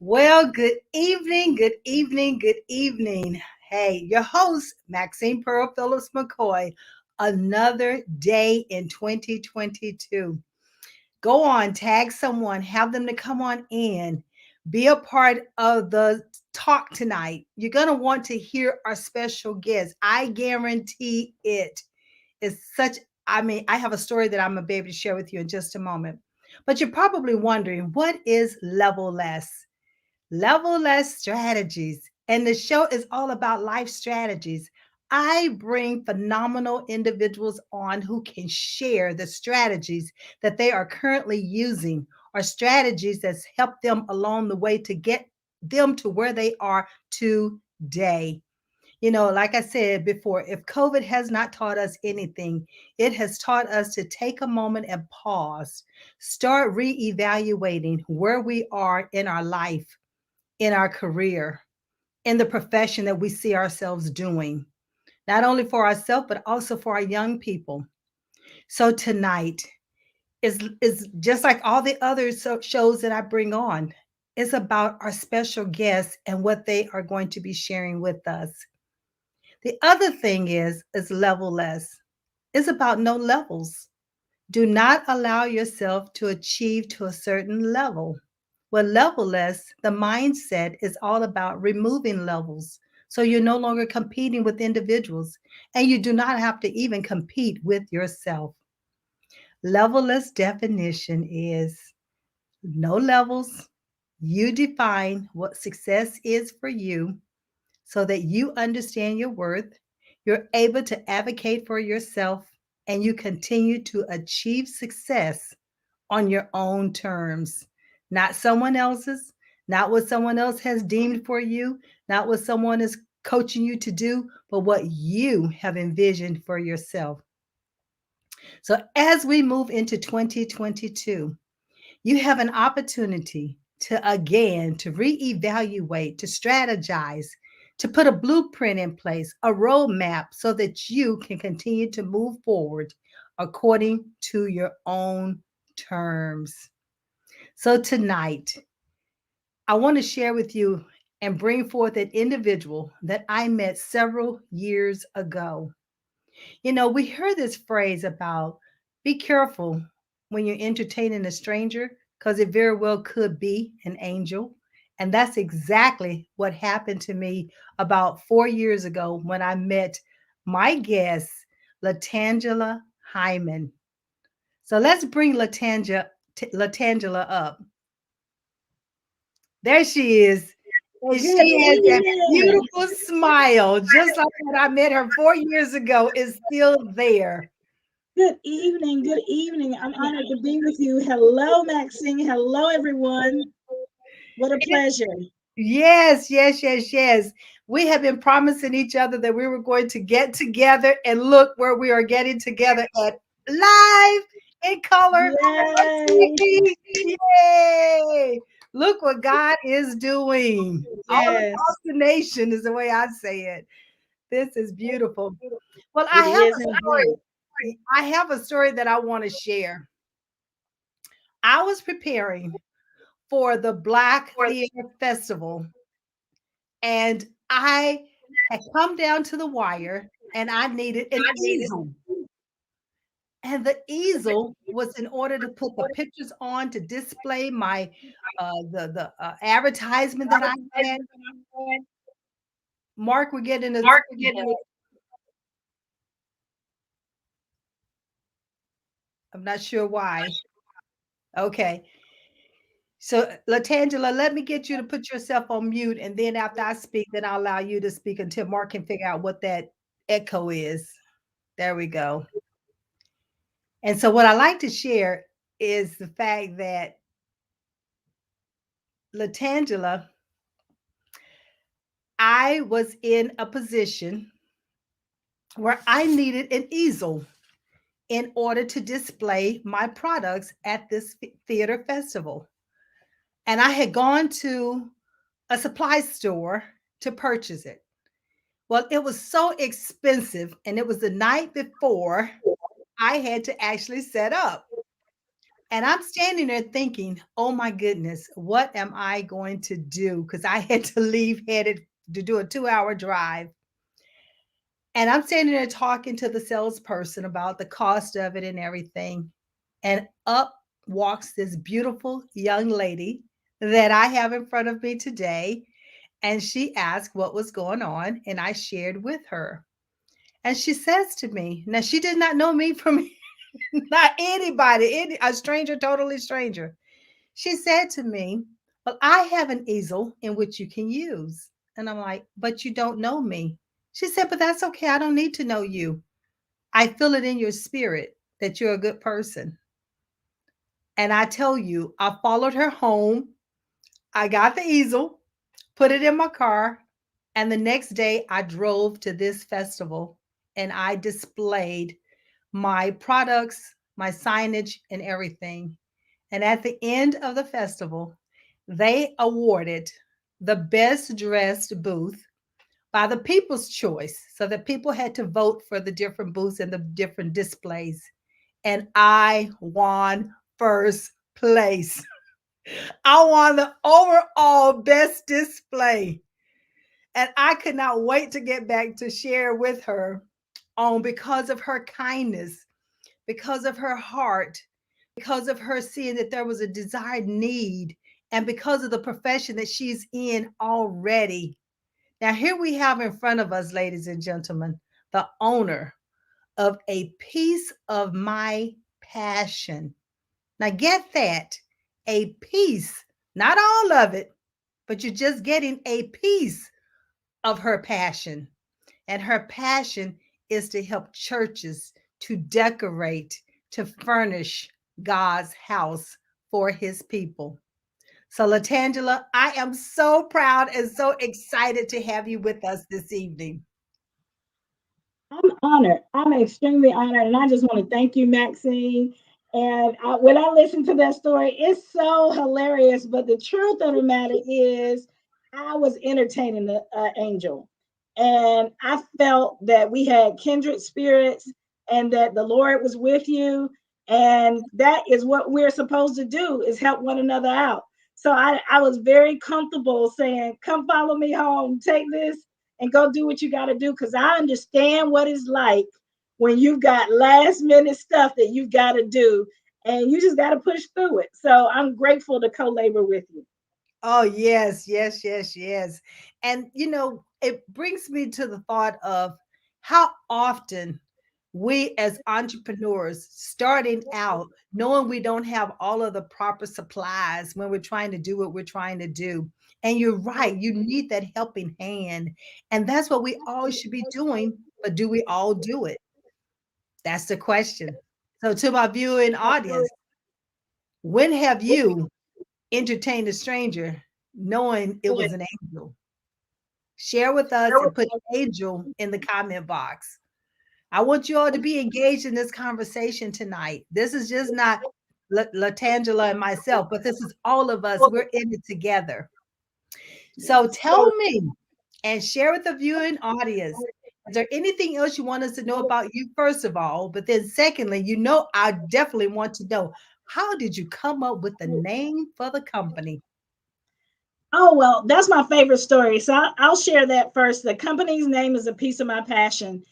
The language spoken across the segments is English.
Well, good evening, good evening, good evening. Hey, your host, Maxine Phillips McKoy. Another day in 2022. Go on, tag someone, have them to come on in, be a part of the talk tonight. You're going to want to hear our special guest. I guarantee it is such, I have a story that I'm going to be able to share with you in just a moment. But you're probably wondering, what is level less? Level Less Strategies. And the show is all about life strategies. I bring phenomenal individuals on who can share the strategies that they are currently using or strategies that's helped them along the way to get them to where they are today. Like I said before, if COVID has not taught us anything, it has taught us to take a moment and pause, start reevaluating where we are in our life, in our career, in the profession that we see ourselves doing, not only for ourselves, but also for our young people. So tonight is just like all the other shows that I bring on. It's about our special guests and what they are going to be sharing with us. The other thing is level less. It's about no levels. Do not allow yourself to achieve to a certain level. Well, level less, the mindset is all about removing levels. So you're no longer competing with individuals and you do not have to even compete with yourself. Levelless definition is no levels. You define what success is for you so that you understand your worth. You're able to advocate for yourself and you continue to achieve success on your own terms, not someone else's, not what someone else has deemed for you, not what someone is coaching you to do, but what you have envisioned for yourself. So, as we move into 2022, you have an opportunity to reevaluate, to strategize, to put a blueprint in place, a roadmap so that you can continue to move forward according to your own terms. So tonight, I want to share with you and bring forth an individual that I met several years ago. We heard this phrase about be careful when you're entertaining a stranger because it very well could be an angel. And that's exactly what happened to me about 4 years ago when I met my guest, Latangela Hyman. So let's bring Latangela up. There she is. And Good she has that evening. beautiful smile, just like when I met her 4 years ago, is still there. Good evening. Good evening. I'm honored to be with you. Hello, Maxine. Hello, everyone. What a pleasure. Yes, yes, yes, yes. We have been promising each other that we were going to get together, and look where we are getting together at live in color on Yay. TV. Yay! Look what God is doing all across Yes, the nation, is the way I say it. This is beautiful. Well, it is indeed. I have a story that I want to share. I was preparing for the Black Theater Festival, and I had come down to the wire and I needed an easel. And the easel was in order to put the pictures on to display my the advertisement that I had. Mark, we're getting a I'm not sure why. Okay. So, Latangela, let me get you to put yourself on mute, and then after I speak, then I'll allow you to speak until Mark can figure out what that echo is. There we go. And so, what I like to share is the fact that Latangela, I was in a position where I needed an easel in order to display my products at this theater festival. And I had gone to a supply store to purchase it. Well, it was so expensive, and it was the night before I had to actually set up. And I'm standing there thinking, oh my goodness, what am I going to do? Because I had to leave headed to do a 2 hour drive. And I'm standing there talking to the salesperson about the cost of it and everything. And up walks this beautiful young lady that I have in front of me today. And she asked what was going on. And I shared with her. And she says to me, now she did not know me from not anybody, a stranger, totally stranger. She said to me, well, I have an easel in which you can use. And I'm like, but you don't know me. She said, but that's okay. I don't need to know you. I feel it in your spirit that you're a good person. And I tell you, I followed her home. I got the easel, put it in my car. And the next day, I drove to this festival and I displayed my products, my signage, and everything. And at the end of the festival, they awarded the best dressed booth by the people's choice. So that people had to vote for the different booths and the different displays. And I won first place. I won the overall best display. And I could not wait to get back to share with her on because of her kindness, because of her heart, because of her seeing that there was a desired need, and because of the profession that she's in already. Now, here we have in front of us, ladies and gentlemen, the owner of a piece of my passion. Now, get that, a piece, not all of it, but you're just getting a piece of her passion. And her passion is to help churches to decorate, to furnish God's house for his people. So, Latangela, I am so proud and so excited to have you with us this evening. I'm honored. I'm extremely honored. And I just want to thank you, Maxine. And when I listen to that story, it's so hilarious. But the truth of the matter is, I was entertaining the angel. And I felt that we had kindred spirits and that the Lord was with you. And that is what we're supposed to do, is help one another out. So I was very comfortable saying, come follow me home, take this and go do what you got to do, because I understand what it's like when you've got last minute stuff that you've got to do and you just got to push through it. So I'm grateful to co-labor with you. Oh, yes, yes, yes, yes. And, it brings me to the thought of how often we as entrepreneurs starting out, knowing we don't have all of the proper supplies when we're trying to do what we're trying to do. And you're right, you need that helping hand. And that's what we all should be doing. But do we all do it? That's the question. So, to my viewing audience, when have you entertained a stranger knowing it was an angel? Share with us and put angel in the comment box. I want you all to be engaged in this conversation tonight. This is just not Latangela and myself, but this is all of us. We're in it together. So tell me and share with the viewing audience. Is there anything else you want us to know about you, first of all? But then, secondly, I definitely want to know, how did you come up with the name for the company? Oh, well, that's my favorite story. So I'll share that first. The company's name is A Piece of My Passion.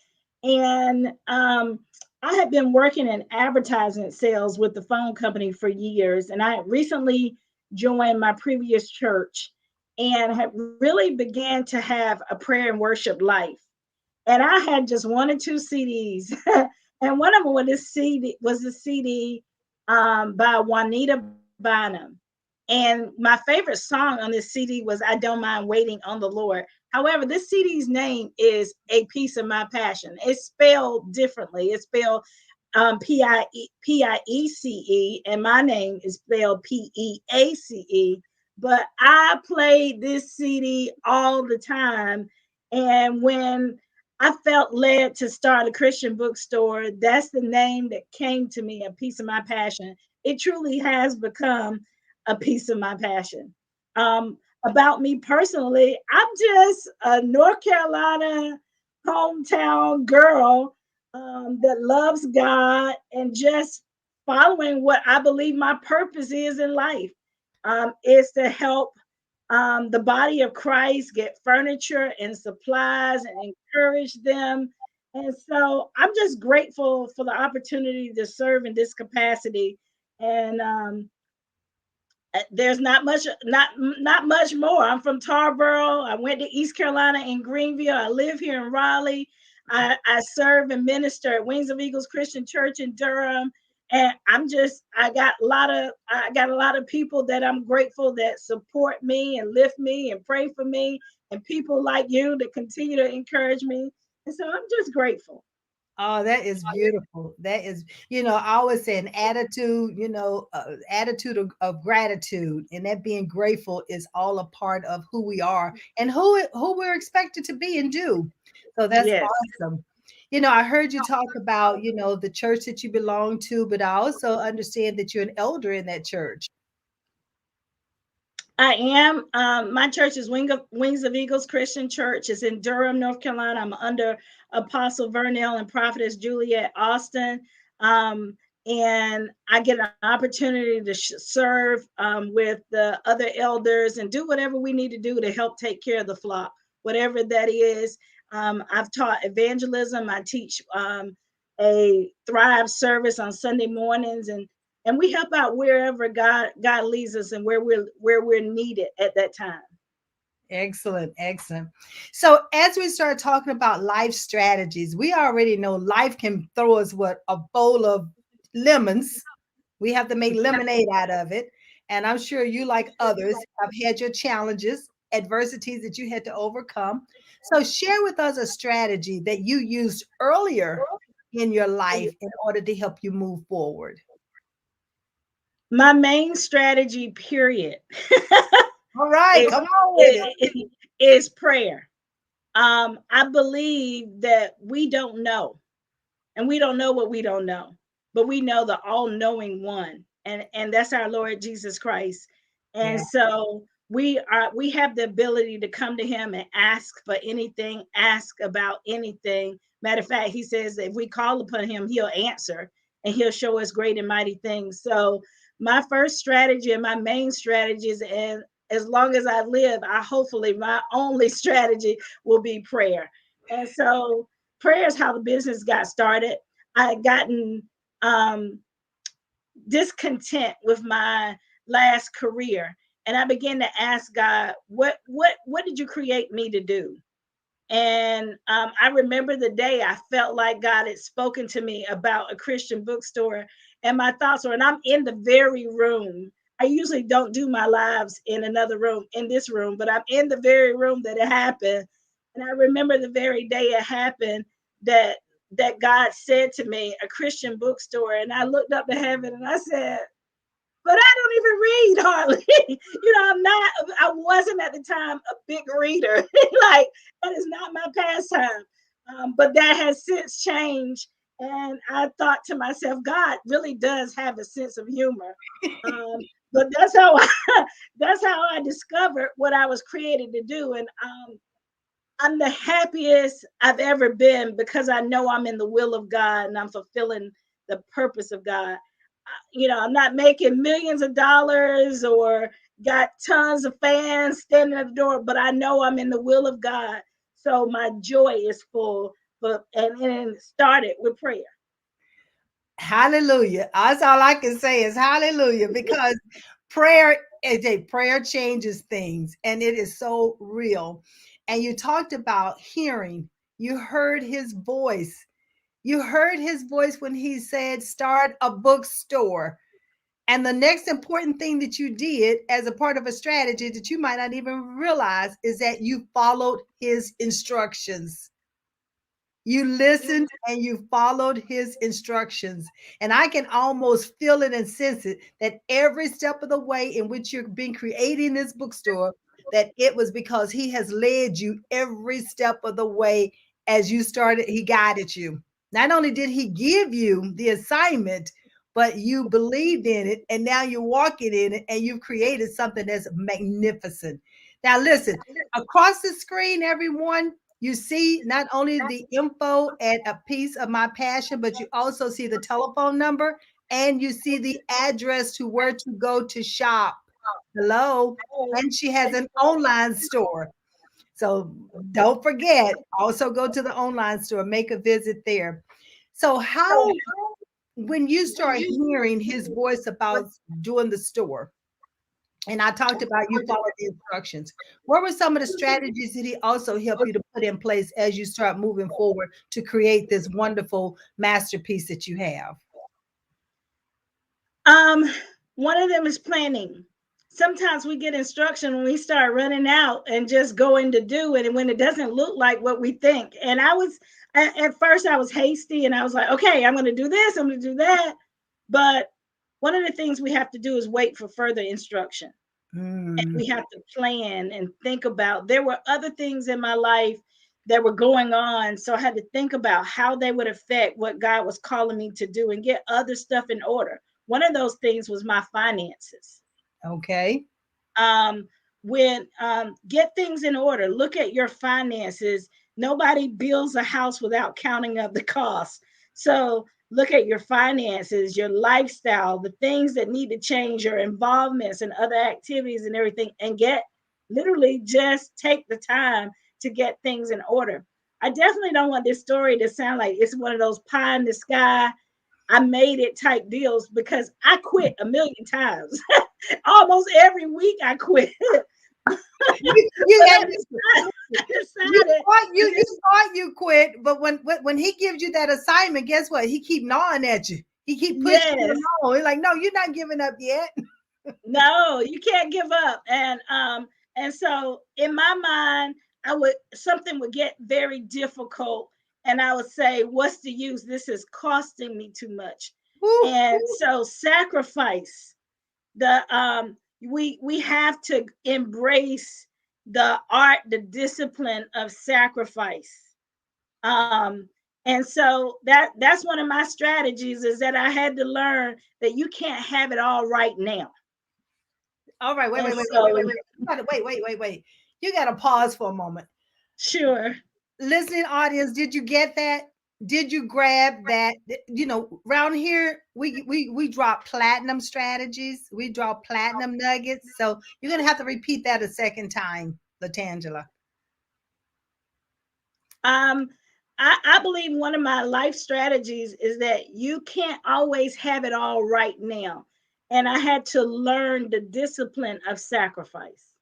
And I had been working in advertising sales with the phone company for years. And I recently joined my previous church and had really began to have a prayer and worship life. And I had just one or two CDs. And one of them was a CD by Juanita Bynum. And my favorite song on this CD was I Don't Mind Waiting on the Lord. However, this CD's name is A Piece of My Passion. It's spelled differently. It's spelled Piece, and my name is spelled Peace. But I played this CD all the time. And when I felt led to start a Christian bookstore, that's the name that came to me, A Piece of My Passion. It truly has become a piece of my passion. About me personally, I'm just a North Carolina hometown girl that loves God and just following what I believe my purpose is in life, is to help the body of Christ get furniture and supplies and encourage them. And so I'm just grateful for the opportunity to serve in this capacity. And there's not much more. I'm from Tarboro. I went to East Carolina in Greenville. I live here in Raleigh. I serve and minister at Wings of Eagles Christian Church in Durham. And I got a lot of people that I'm grateful that support me and lift me and pray for me, and people like you that continue to encourage me. And so I'm just grateful. Oh, that is beautiful. That is, I always say an attitude, attitude of gratitude, and that being grateful is all a part of who we are and who we're expected to be and do. So that's Yes. awesome. I heard you talk about, the church that you belong to, but I also understand that you're an elder in that church. I am. My church is Wings of Eagles Christian Church. It's in Durham, North Carolina. I'm under Apostle Vernell and Prophetess Juliet Austin. Um, and I get an opportunity to serve with the other elders and do whatever we need to do to help take care of the flock, whatever that is. I've taught evangelism. I teach a Thrive service on Sunday mornings, and we help out wherever God leads us and where we're needed at that time. Excellent, excellent. So as we start talking about life strategies, we already know life can throw us what a bowl of lemons. We have to make lemonade out of it. And I'm sure you, like others, have had your challenges, adversities that you had to overcome. So share with us a strategy that you used earlier in your life in order to help you move forward. My main strategy, period, All right, is come on with it. is prayer. I believe that we don't know, and we don't know what we don't know, but we know the all-knowing one, and that's our Lord Jesus Christ. And Yeah. so we have the ability to come to him and ask for anything, ask about anything. Matter of fact, he says if we call upon him, he'll answer, and he'll show us great and mighty things. So my first strategy and my main strategies, and as long as I live, I hopefully my only strategy will be prayer. And so prayer is how the business got started. I had gotten um, discontent with my last career, and I began to ask God, what did you create me to do? And I remember the day I felt like God had spoken to me about a Christian bookstore, and my thoughts were, and I'm in the very room. I usually don't do my lives in another room, in this room, but I'm in the very room that it happened. And I remember the very day it happened that God said to me, a Christian bookstore. And I looked up to heaven and I said, but I don't even read hardly. I wasn't at the time a big reader. Like, that is not my pastime. But that has since changed. And I thought to myself, God really does have a sense of humor. Um, but that's how I discovered what I was created to do. And I'm the happiest I've ever been because I know I'm in the will of God and I'm fulfilling the purpose of God. I'm not making millions of dollars or got tons of fans standing at the door, but I know I'm in the will of God. So my joy is full. And it started with prayer. Hallelujah. That's all I can say is hallelujah, because prayer changes things, and it is so real. And you talked about hearing. You heard his voice. You heard his voice when he said, start a bookstore. And the next important thing that you did as a part of a strategy that you might not even realize is that you followed his instructions. You listened and you followed his instructions. And I can almost feel it and sense it that every step of the way in which you've been creating this bookstore, that it was because he has led you every step of the way as you started, he guided you. Not only did he give you the assignment, but you believed in it and now you're walking in it and you've created something that's magnificent. Now, listen, across the screen, everyone, you see not only the info and a piece of my passion, but you also see the telephone number. and you see the address to where to go to shop. Hello. And she has an online store. So don't forget, also go to the online store, make a visit there. So, how, when you start hearing his voice about doing the store, and I talked about you followed the instructions, what were some of the strategies that he also helped you to put in place as you start moving forward to create this wonderful masterpiece that you have? Um, One of them is planning. Sometimes we get instruction when we start running out and just going to do it, and when it doesn't look like what we think. And at first I was hasty, and I was like, okay, I'm going to do this, I'm going to do that. But one of the things we have to do is wait for further instruction. And Mm, we have to plan and think about. There were other things in my life that were going on, so I had to think about how they would affect what God was calling me to do and get other stuff in order. One of those things was my finances. okay. um, when Get things in order, look at your finances. Nobody builds a house without counting up the costs. So look at your finances, your lifestyle, the things that need to change, your involvements and other activities and everything, and get literally just take the time to get things in order. I definitely don't want this story to sound like it's one of those pie in the sky, I made it type deals, because I quit a million times. Almost every week I quit. You, But and I you decided thought to you thought you quit, but when he gives you that assignment, guess what? He keep gnawing at you. He keep pushing you yes, along. He's like, no, you're not giving up yet. no, you can't give up. And so in my mind, I would something would get very difficult, and I would say, what's the use? This is costing me too much. Woo. And so sacrifice the we have to embrace the art, the discipline of sacrifice. um and so that's one of my strategies, is that I had to learn that you can't have it all right now. All right, And so You gotta wait. You gotta pause for a moment. sure. Listening audience, did you get that? Did you grab that? You know, around here we drop platinum strategies, we drop platinum nuggets. So you're gonna have to repeat that a second time, Latangela. um I believe one of my life strategies is that you can't always have it all right now, and I had to learn the discipline of sacrifice.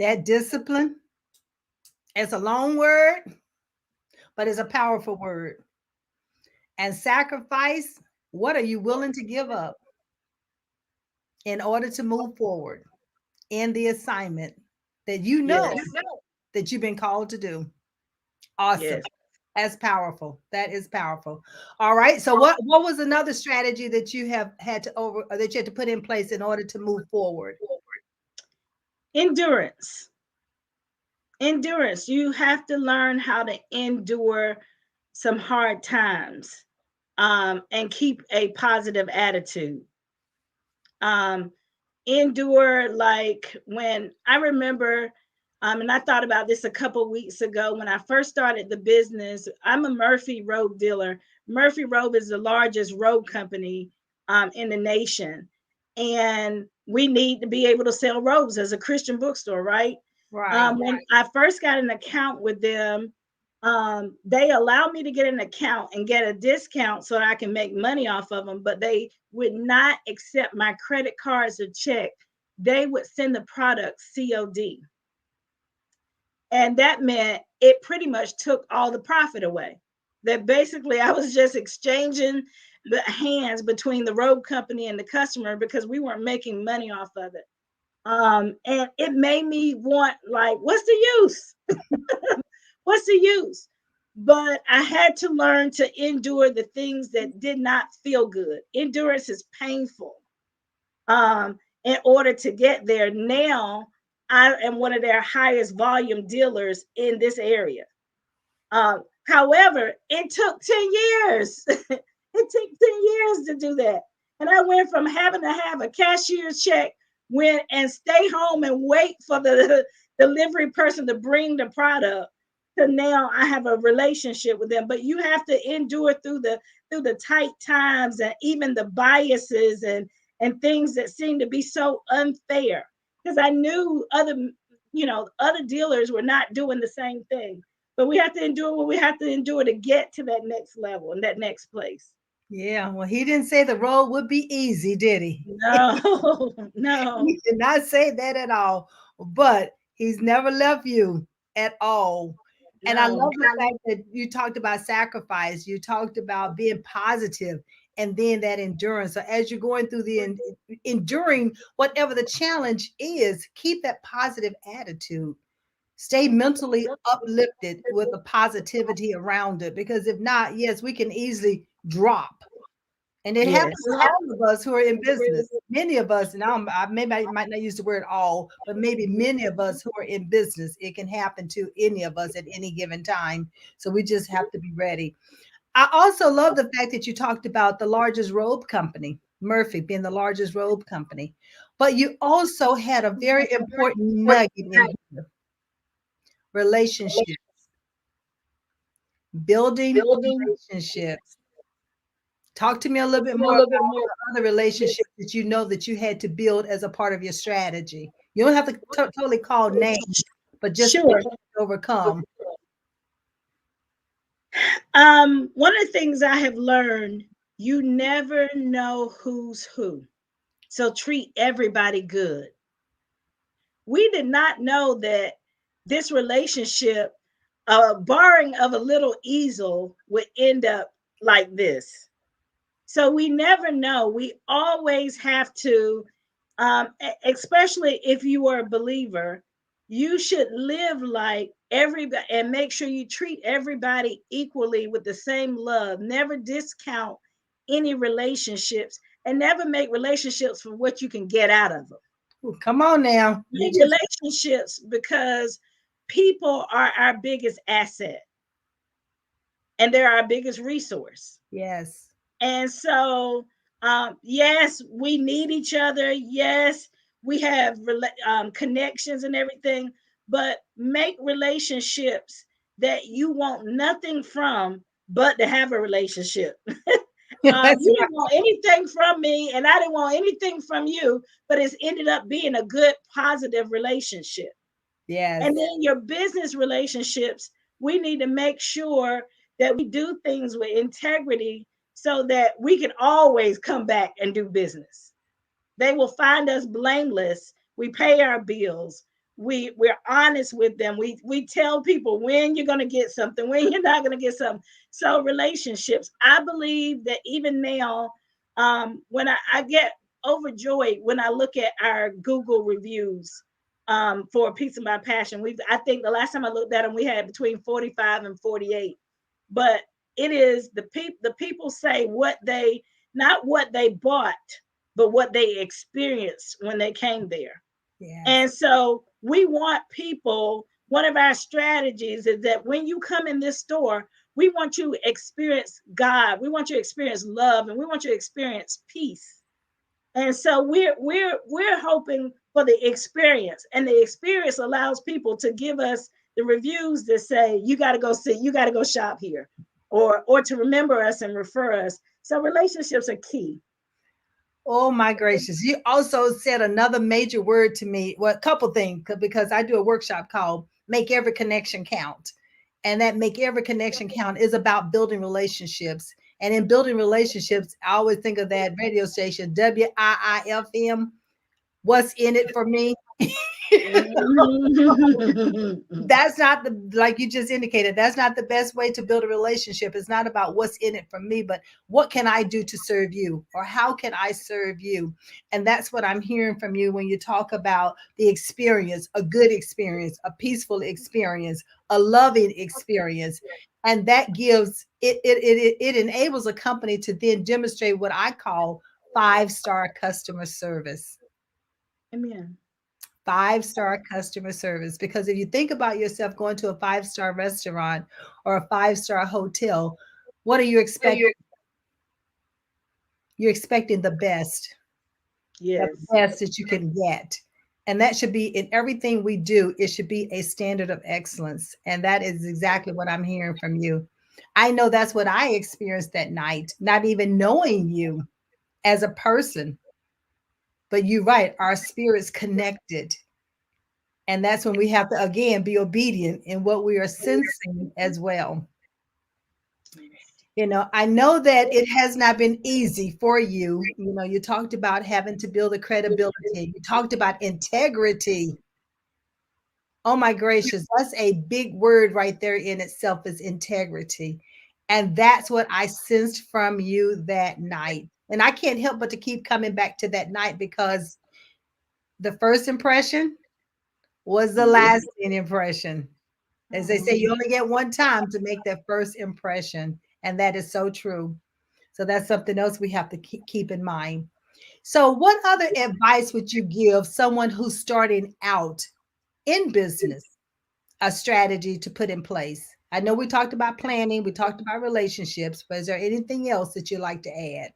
That discipline, it's a long word, but it's a powerful word. And sacrifice, what are you willing to give up in order to move forward in the assignment that you Yes, know that you've been called to do? Awesome. yes. That's powerful. That is powerful. All right. So what was another strategy that you have had to over or that you had to put in place in order to move forward? Endurance. Endurance. You have to learn how to endure some hard times, and keep a positive attitude. Um, Endure, like when I remember, and I thought about this a couple weeks ago when I first started the business. I'm a Murphy Robe dealer. Murphy Robe is the largest robe company in the nation, and we need to be able to sell robes as a Christian bookstore, right? Right. When I first got an account with them, they allowed me to get an account and get a discount so that I can make money off of them, but they would not accept my credit cards or check. They would send the product COD. And that meant it pretty much took all the profit away. That basically I was just exchanging the hands between the robe company and the customer because we weren't making money off of it. And it made me want, like, what's the use? What's the use? But I had to learn to endure the things that did not feel good. Endurance is painful. In order to get there, now I am one of their highest volume dealers in this area. However, it took 10 years. It took 10 years to do that. And I went from having to have a cashier's check and stay home and wait for the delivery person to bring the product to now I have a relationship with them. But you have to endure through through the tight times and even the biases and things that seem to be so unfair. Because I knew other dealers were not doing the same thing. But we have to endure what we have to endure to get to that next level and that next place. Yeah, well, he didn't say the road would be easy, did he? No, no, He did not say that at all. But he's never left you at all. And I no. love the fact that you talked about sacrifice, you talked about being positive, and then that endurance. So as you're going through the enduring whatever the challenge is, keep that positive attitude. Stay mentally uplifted with the positivity around it. Because if not, yes, we can easily drop. And it Yes. happens to all of us who are in business. Many of us, and maybe I might not use the word all, but maybe many of us who are in business, it can happen to any of us at any given time. So we just have to be ready. I also love the fact that you talked about the largest robe company, Murphy being the largest robe company. But you also had a very important nugget in here, relationships, building relationships. Talk to me a little bit more about other relationships that you know that you had to build as a part of your strategy. You don't have to totally call names, but just Sure. overcome. One of the things I have learned, you never know who's who. So treat everybody good. We did not know that this relationship, barring of a little easel, would end up like this. So we never know. We always have to, especially if you are a believer, you should live like everybody and make sure you treat everybody equally with the same love. Never discount any relationships and never make relationships for what you can get out of them. Ooh, come on now. You Make just relationships because people are our biggest asset and they're our biggest resource. yes. And so, yes, we need each other. Yes, we have connections and everything, but make relationships that you want nothing from but to have a relationship. That's You right. didn't want anything from me, and I didn't want anything from you, but it's ended up being a good, positive relationship. Yes. And then your business relationships, we need to make sure that we do things with integrity so that we can always come back and do business. They will find us blameless. We pay our bills. We're honest with them. We tell people when you're gonna get something, when you're not gonna get something. So relationships, I believe that even now, when I get overjoyed when I look at our Google reviews for a piece of my passion. I think the last time I looked at them, we had between 45 and 48. But it is the people say what they not what they bought, but what they experienced when they came there. Yes. And so we want people, one of our strategies is that when you come in this store, we want you to experience God. We want you to experience love and we want you to experience peace. And so we're hoping for the experience, and the experience allows people to give us the reviews that say you got to go see, you got to go shop here, or to remember us and refer us. So relationships are key. Oh my gracious. You also said another major word to me. Well, a couple things, because I do a workshop called Make Every Connection Count. And that Make Every Connection Count is about building relationships. And in building relationships, I always think of that radio station, WIIFM. What's in it for me? That's not the, like you just indicated, that's not the best way to build a relationship. It's not about what's in it for me, but what can I do to serve you, or how can I serve you? And that's what I'm hearing from you when you talk about the experience, a good experience, a peaceful experience, a loving experience. And that gives it enables a company to then demonstrate what I call 5-star customer service. Amen. 5-star customer service. Because if you think about yourself going to a 5-star restaurant or a 5-star hotel, what are you expecting? You're expecting the Yes. best that you can get. And that should be in everything we do, it should be a standard of excellence. And that is exactly what I'm hearing from you. I know that's what I experienced that night, not even knowing you as a person. But you're right, our spirits connected. And that's when we have to, again, be obedient in what we are sensing as well. I know that it has not been easy for you. You talked about having to build a credibility. You talked about integrity. Oh my gracious, that's a big word right there in itself is integrity. And that's what I sensed from you that night. And I can't help but to keep coming back to that night because the first impression was the lasting impression. As they say, you only get one time to make that first impression. And that is so true. So that's something else we have to keep in mind. So, what other advice would you give someone who's starting out in business, a strategy to put in place? I know we talked about planning, we talked about relationships, but is there anything else that you'd like to add?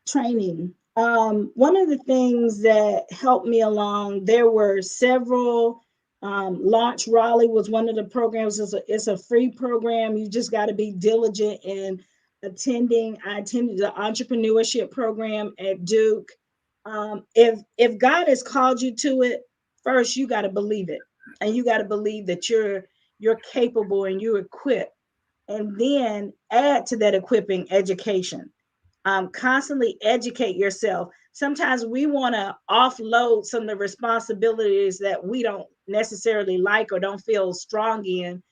Training. One of the things that helped me along, there were several. Launch Raleigh was one of the programs. It's a free program. You just got to be diligent in attending. I attended the entrepreneurship program at Duke. If God has called you to it, first you got to believe it, and you got to believe that you're capable and you're equipped, and then add to that equipping education. Constantly educate yourself. Sometimes we want to offload some of the responsibilities that we don't necessarily like or don't feel strong in.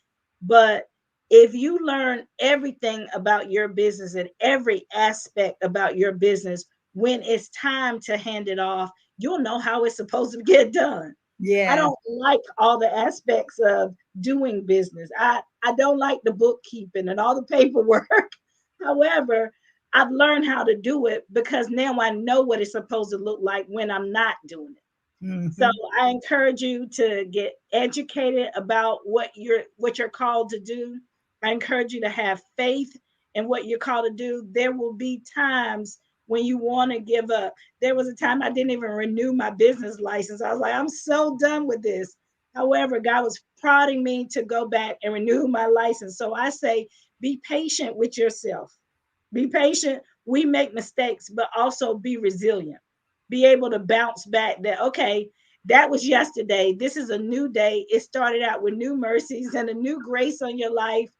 But if you learn everything about your business and every aspect about your business, when it's time to hand it off, you'll know how it's supposed to get done. I Yeah. don't like all the aspects of doing business. I don't like the bookkeeping and all the paperwork. However, I've learned how to do it because now I know what it's supposed to look like when I'm not doing it. So Hmm. I encourage you to get educated about what you're called to do. I encourage you to have faith in what you're called to do. There will be times when you want to give up. There was a time I didn't even renew my business license. I was like, I'm so done with this. However, God was prodding me to go back and renew my license. So I say, be patient with yourself. Be patient. We make mistakes, but also be resilient. Be able to bounce back that, okay, that was yesterday. This is a new day. It started out with new mercies and a new grace on your life.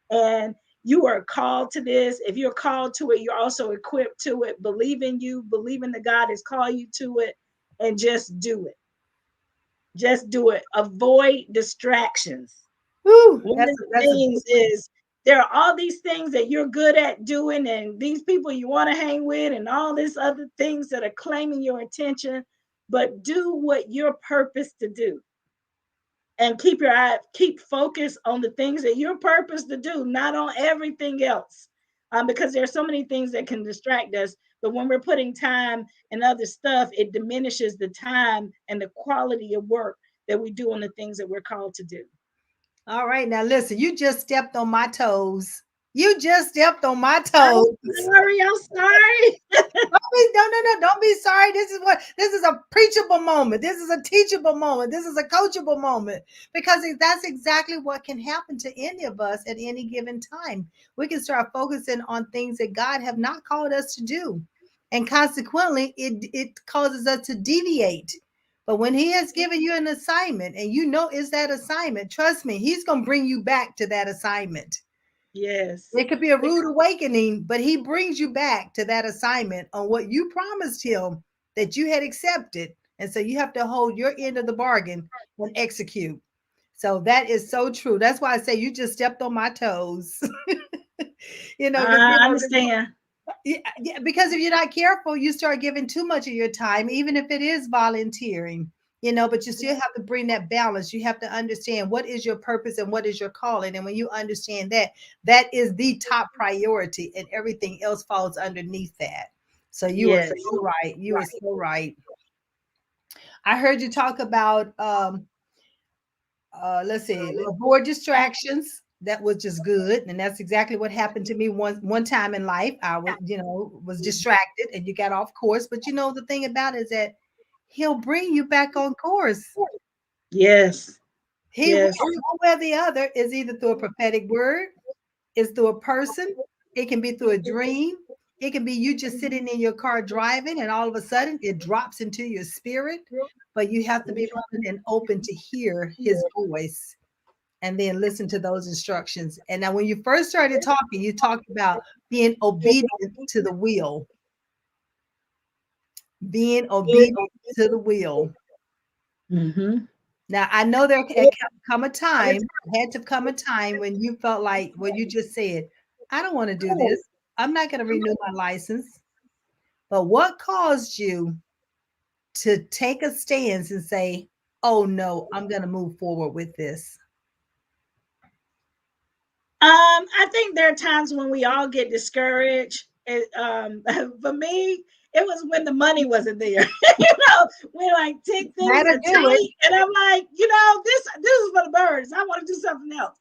And you are called to this. If you're called to it, you're also equipped to it. Believe in you, believe in the God has called you to it, and just do it. Just do it. Avoid distractions. Whew, One of that's the that's a big things one. is there are all these things that you're good at doing, and these people you want to hang with, and all these other things that are claiming your attention. But do what you're purposed to do, and keep focus on the things that you're purposed to do, not on everything else. Because there are so many things that can distract us. But when we're putting time and other stuff, it diminishes the time and the quality of work that we do on the things that we're called to do. All right, now listen, you just stepped on my toes. You just stepped on my I'm toes. sorry. I'm sorry. No, no, no, don't be sorry. This is a preachable moment. This is a teachable moment. This is a coachable moment because that's exactly what can happen to any of us at any given time. We can start focusing on things that God have not called us to do. And consequently, it causes us to deviate. But when he has given you an assignment and you know it's that assignment, trust me, he's going to bring you back to that assignment. Yes. It could be a rude awakening, but he brings you back to that assignment on what you promised him that you had accepted. And so you have to hold your end of the bargain and execute. So that is so true. That's why I say you just stepped on my toes. Because I understand. yeah, yeah, because if you're not careful, you start giving too much of your time, even if it is volunteering, but you still have to bring that balance. You have to understand what is your purpose and what is your calling. And when you understand that, that is the top priority, and everything else falls underneath that. So you are Yes. so right. You are so right. I heard you talk about let's see, avoid distractions. That was just good, and that's exactly what happened to me one time in life. I was distracted, and you got off course. But the thing about it is that he'll bring you back on course. Yes. He will, Yes. one way or the other, is either through a prophetic word, is through a person, it can be through a dream, it can be you just sitting in your car driving and all of a sudden it drops into your spirit. But you have to be willing and open to hear his voice and then listen to those instructions. And now, when you first started talking, you talked about being obedient to the will, being obedient to the will. Mm-hmm. Now, I know there had come a time, had to come a time when you felt like, well, you just said, I don't want to do this. I'm not going to renew my license. But what caused you to take a stance and say, oh no, I'm going to move forward with this? I think there are times when we all get discouraged. For me, it was when the money wasn't there. When like things That'll are do it. tight, and I'm like, this is for the birds. I want to do something else.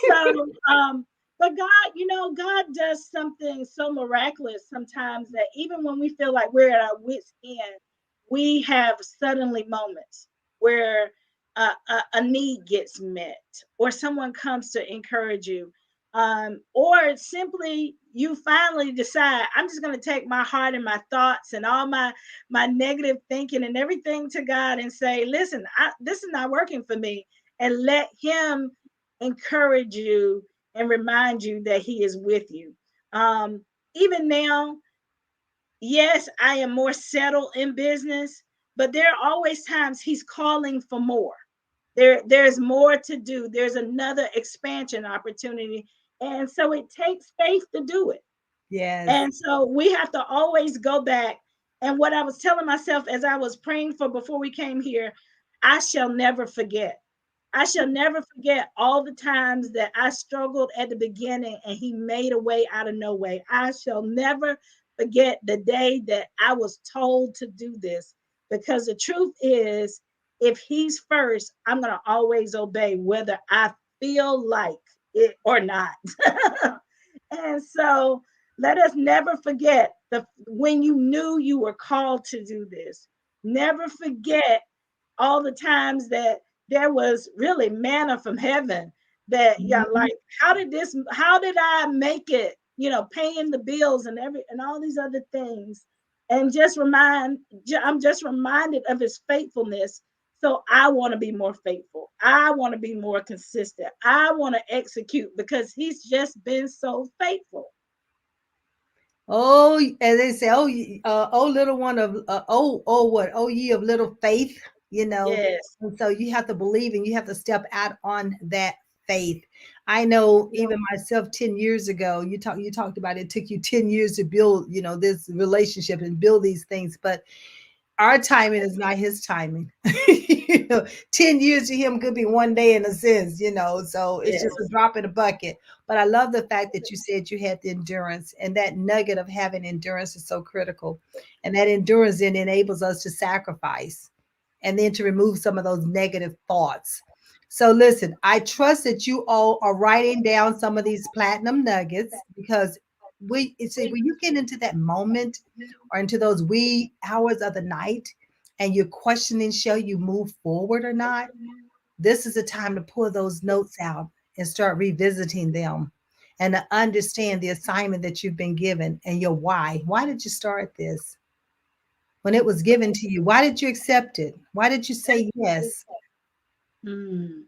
so, but God, God does something so miraculous sometimes that even when we feel like we're at our wits' end, we have suddenly moments where a need gets met, or someone comes to encourage you, or simply you finally decide, I'm just going to take my heart and my thoughts and all my negative thinking and everything to God and say, listen, this is not working for me, and let Him encourage you and remind you that He is with you. Even now, yes, I am more settled in business, but there are always times He's calling for more. There's more to do. There's another expansion opportunity. And so it takes faith to do it. Yes. And so we have to always go back. And what I was telling myself as I was praying for before we came here, I shall never forget. I shall never forget all the times that I struggled at the beginning and He made a way out of no way. I shall never forget the day that I was told to do this, because the truth is, if He's first, I'm going to always obey, whether I feel like it or not. And so let us never forget when you knew you were called to do this. Never forget all the times that there was really manna from heaven, that, yeah, Mhm. like, how did I make it, paying the bills and all these other things. And I'm just reminded of His faithfulness. So I want to be more faithful. I want to be more consistent. I want to execute because He's just been so faithful. Oh, as they say, oh, little one of, what? Oh, ye of little faith, you know. Yes. And so you have to believe and you have to step out on that faith. I know even myself 10 years ago, you talked about it took you 10 years to build, this relationship and build these things, but our timing is not his timing. 10 years to him could be one day in a sense, so it's just a Yes. drop in the bucket. But I love the fact that you said you had the endurance, and that nugget of having endurance is so critical. And that endurance then enables us to sacrifice and then to remove some of those negative thoughts. So listen, I trust that you all are writing down some of these platinum nuggets, because when you get into that moment or into those wee hours of the night and you're questioning, shall you move forward or not? This is the time to pull those notes out and start revisiting them and to understand the assignment that you've been given and your why. Why did you start this? When it was given to you, why did you accept it? Why did you say yes? Mm.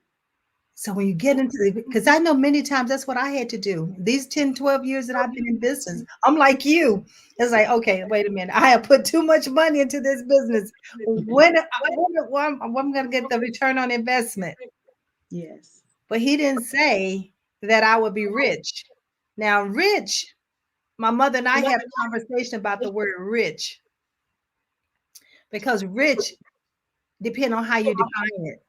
So when you get into the, because I know many times that's what I had to do. These 10, 12 years that I've been in business, I'm like you. It's like, okay, wait a minute. I have put too much money into this business. When am I going to get the return on investment? Yes. But he didn't say that I would be rich. Now, rich, my mother and I had a conversation about the word rich, because rich depend on how you define it,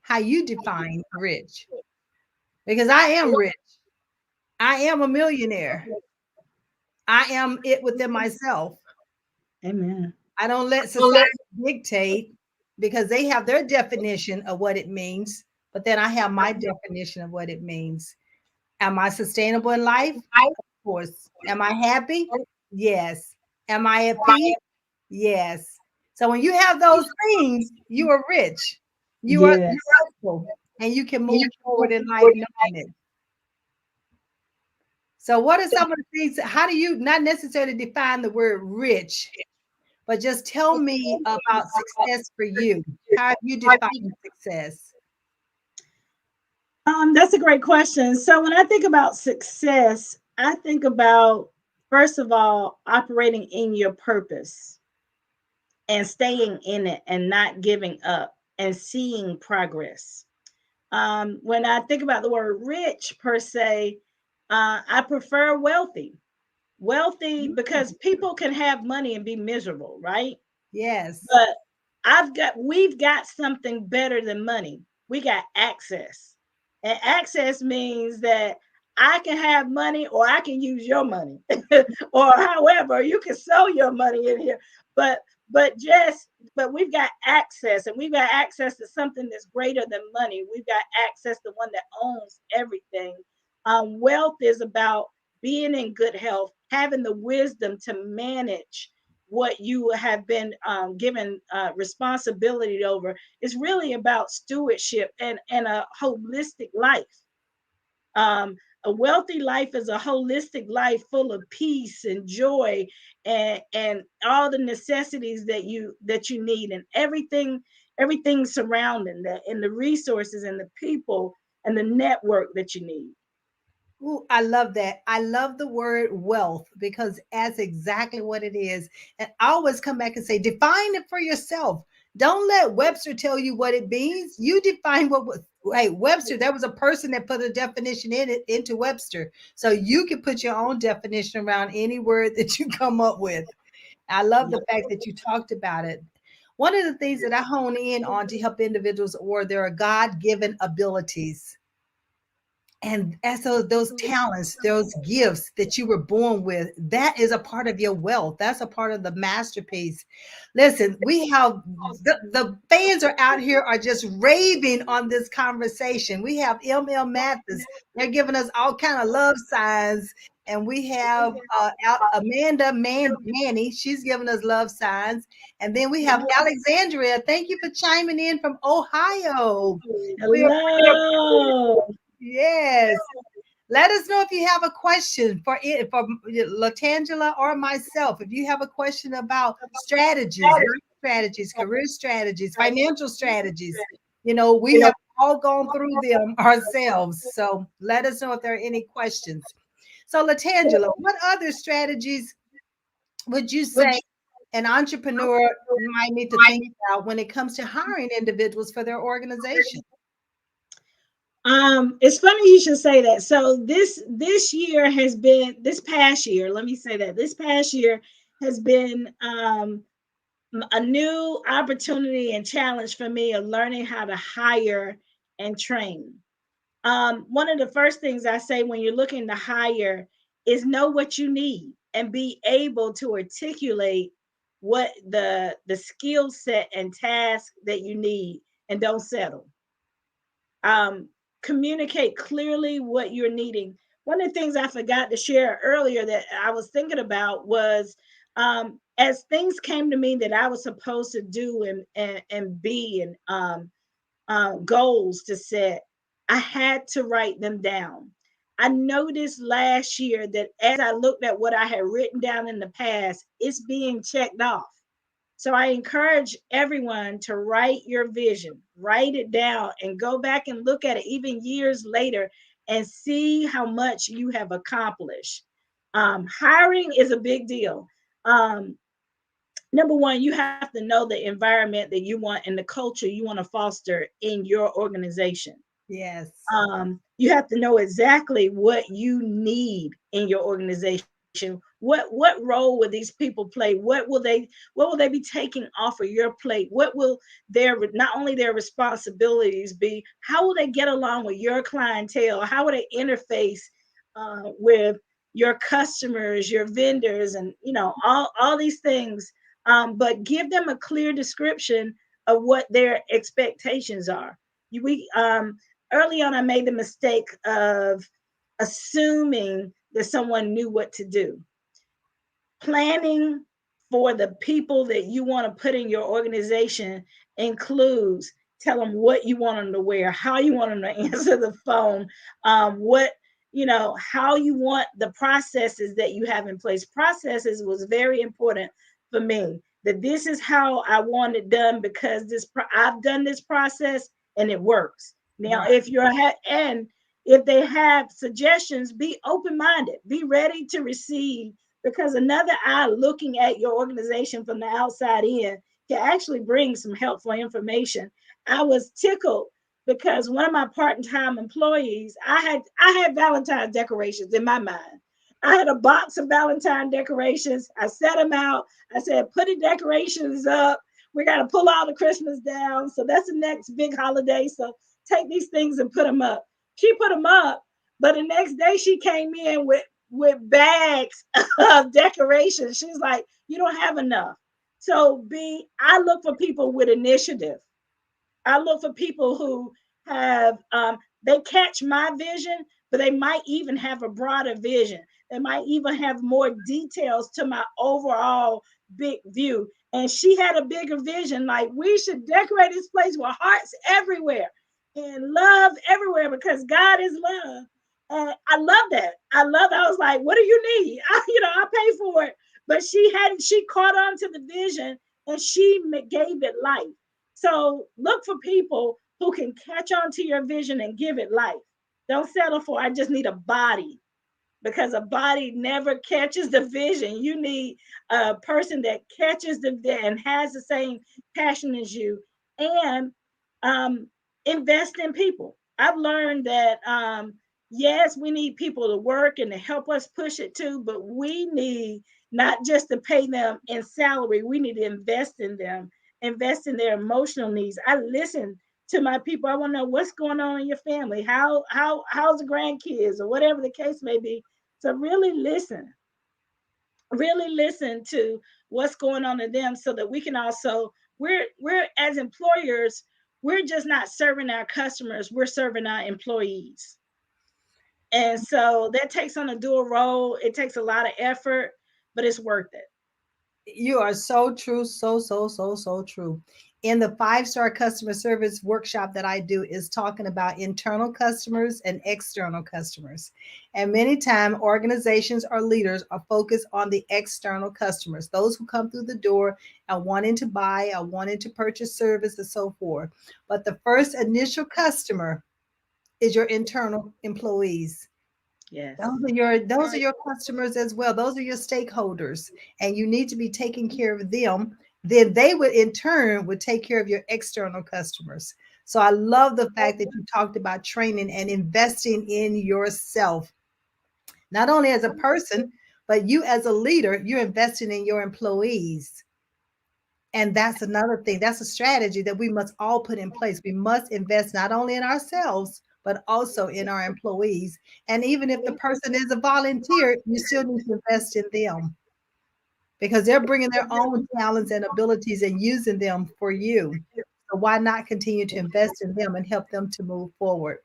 how you define rich. Because I am rich. I am a millionaire. I am it within myself. Amen. I don't let society dictate, because they have their definition of what it means, but then I have my definition of what it means. Am I sustainable in life? Of course. Am I happy? Yes. Am I at peace? Yes. So when you have those things, you are rich. You are Yes. successful and you can move forward in life knowing it. So, what are some of the things? How do you not necessarily define the word rich, but just tell me about success for you? How have you defined success? That's a great question. So when I think about success, I think about first of all operating in your purpose and staying in it and not giving up and seeing progress. When I think about the word rich per se, I prefer wealthy. Wealthy because people can have money and be miserable, right? Yes. But we've got something better than money. We got access. And access means that I can have money or I can use your money. Or however, you can sell your money in here. But but just but we've got access, and we've got access to something that's greater than money. We've got access to one that owns everything. Wealth is about being in good health, having the wisdom to manage what you have been given responsibility over. Is really about stewardship and a holistic life. A wealthy life is a holistic life full of peace and joy and all the necessities that you need, and everything surrounding that, and the resources and the people and the network that you need. Ooh, I love that. I love the word wealth because that's exactly what it is. And I always come back and say, define it for yourself. Don't let Webster tell you what it means. You define what was. Hey, Webster, there was a person that put a definition in it into Webster. So you can put your own definition around any word that you come up with. I love the fact that you talked about it. One of the things that I hone in on to help individuals or their God given abilities and so those talents, those gifts that you were born with, that is a part of your wealth. That's a part of the masterpiece. Listen, we have the fans are out here are just raving on this conversation. We have ML Mathis. They're giving us all kind of love signs. And we have Amanda Manny. She's giving us love signs. And then we have Alexandria. Thank you for chiming in from Ohio. We Hello. Yes. Let us know if you have a question for it for Latangela or myself. If you have a question about strategies, life strategies, career strategies, financial strategies, we have all gone through them ourselves. So let us know if there are any questions. So Latangela, what other strategies would you say an entrepreneur might need to think about when it comes to hiring individuals for their organization? It's funny you should say that. So this year has been this past year. Let me say that this past year has been a new opportunity and challenge for me of learning how to hire and train. One of the first things I say when you're looking to hire is know what you need and be able to articulate what the skill set and task that you need, and don't settle. um, Communicate clearly what you're needing. One of the things I forgot to share earlier that I was thinking about was, as things came to me that I was supposed to do and be, and goals to set, I had to write them down. I noticed last year that as I looked at what I had written down in the past, it's being checked off. So I encourage everyone to write your vision, write it down, and go back and look at it even years later and see how much you have accomplished. Hiring is a big deal. Um, Number one, you have to know the environment that you want and the culture you want to foster in your organization. Yes. You have to know exactly what you need in your organization. What role will these people play? What will they be taking off of your plate? What will their not only their responsibilities be? How will they get along with your clientele? How will they interface with your customers, your vendors, and all these things? But give them a clear description of what their expectations are. We Early on, I made the mistake of assuming that someone knew what to do. Planning for the people that you want to put in your organization includes tell them what you want them to wear, how you want them to answer the phone, what, how you want the processes that you have in place. Processes was very important for me. That this is how I want it done because I've done this process and it works. Now, Right. and if they have suggestions, be open minded, be ready to receive, because another eye looking at your organization from the outside in can actually bring some helpful information. I was tickled because one of my part-time employees, I had Valentine decorations in my mind. I had a box of Valentine decorations. I set them out. I said, put the decorations up. We got to pull all the Christmas down. So that's the next big holiday. So take these things and put them up. She put them up, but the next day she came in with bags of decorations. She's like, you don't have enough. So I look for people with initiative. I look for people who have they catch my vision, but they might even have a broader vision. They might even have more details to my overall big view. And she had a bigger vision, like we should decorate this place with hearts everywhere and love everywhere because God is love. And I love that. I was like, what do you need? I pay for it. But she caught on to the vision and she gave it life. So look for people who can catch on to your vision and give it life. Don't settle for, I just need a body, because a body never catches the vision. You need a person that catches and has the same passion as you, and um, invest in people. I've learned that yes, we need people to work and to help us push it too, but we need not just to pay them in salary. We need to invest in them, invest in their emotional needs. I listen to my people. I want to know what's going on in your family. How's the grandkids or whatever the case may be. So really listen to what's going on in them so that we can also, we're as employers, we're just not serving our customers, we're serving our employees. And so that takes on a dual role. It takes a lot of effort, but it's worth it. You are so true, so true. In the 5-star customer service workshop that I do is talking about internal customers and external customers. And many times organizations or leaders are focused on the external customers, those who come through the door and wanting to buy or wanting to purchase service and so forth. But the first initial customer is your internal employees. Yes. Those are your customers as well. Those are your stakeholders, and you need to be taking care of them. Then they would in turn would take care of your external customers. So I love the fact that you talked about training and investing in yourself, not only as a person, but you as a leader, you're investing in your employees. And that's another thing. That's a strategy that we must all put in place. We must invest not only in ourselves, but also in our employees. And even if the person is a volunteer, you still need to invest in them because they're bringing their own talents and abilities and using them for you. So why not continue to invest in them and help them to move forward?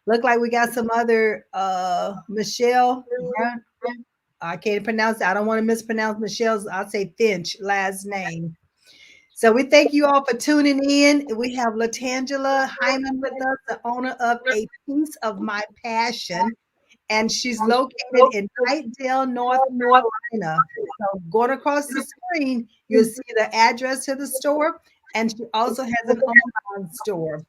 Look like we got some other Michelle. I can't pronounce it. I don't want to mispronounce Michelle's. I'll say Finch last name. So we thank you all for tuning in. We have Latangela Hyman with us, the owner of A Piece of My Passion, and she's located in Hightdale, North Carolina. So going across the screen, you'll see the address to the store, and she also has an online store.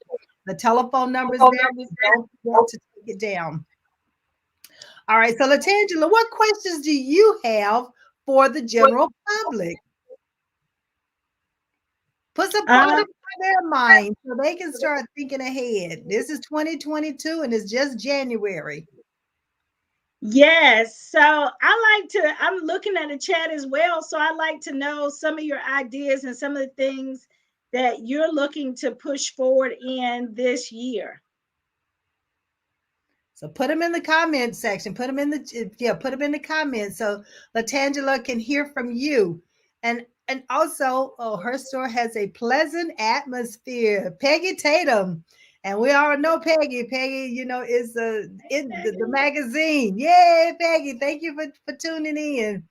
The telephone number is there. Don't forget to take it down. All right, so Latangela, what questions do you have for the general public? Put some thought Um, into their mind so they can start thinking ahead. This is 2022 and it's just January. yes. So I'm looking at the chat as well. So I like to know some of your ideas and some of the things that you're looking to push forward in this year. So put them in the comment section. Put them in the comments so Latangela can hear from you. And also, oh, her store has a pleasant atmosphere. Peggy Tatum. And we all know Peggy. Peggy, is in the magazine. Yay, Peggy. Thank you for tuning in.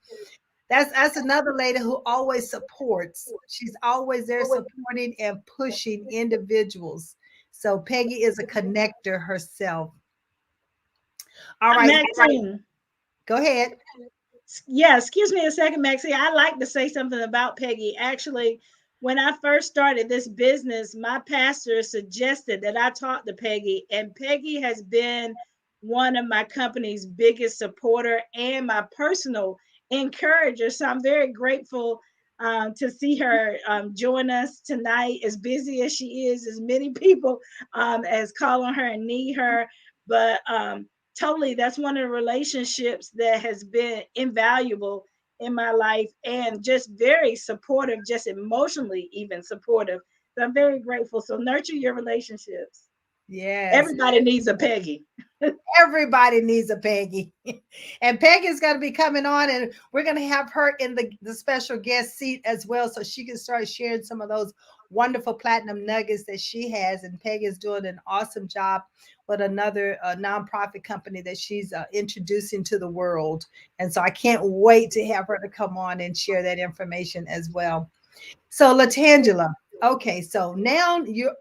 That's another lady who always supports. She's always there supporting and pushing individuals. So Peggy is a connector herself. All right, Maxine. go ahead. Yeah, excuse me a second, Maxie. I like to say something about Peggy. Actually, when I first started this business, my pastor suggested that I talk to Peggy, and Peggy has been one of my company's biggest supporter and my personal encourager. So I'm very grateful to see her join us tonight. As busy as she is, as many people as call on her and need her, but totally, that's one of the relationships that has been invaluable in my life and just very supportive, just emotionally even supportive. So I'm very grateful. So nurture your relationships. Yes. Everybody needs a Peggy. Everybody needs a Peggy. And Peggy's going to be coming on, and we're going to have her in the special guest seat as well, so she can start sharing some of those wonderful platinum nuggets that she has. And Peggy is doing an awesome job with another nonprofit company that she's introducing to the world. And so I can't wait to have her to come on and share that information as well. So Latangela, okay, so now you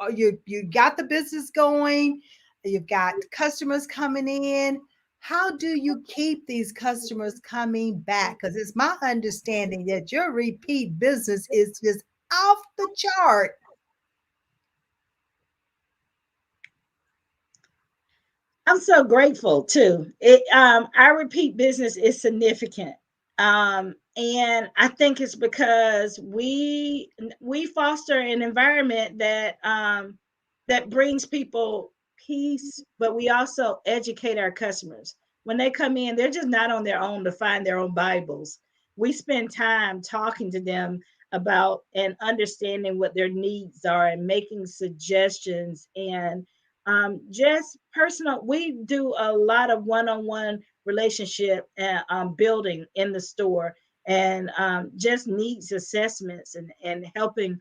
got the business going, you've got customers coming in. How do you keep these customers coming back? Because it's my understanding that your repeat business is just off the chart. I'm so grateful too. It our repeat business is significant. And I think it's because we foster an environment that brings people peace, but we also educate our customers. When they come in, they're just not on their own to find their own Bibles. We spend time talking to them about and understanding what their needs are and making suggestions and just personal. We do a lot of one-on-one relationship and building in the store and just needs assessments and helping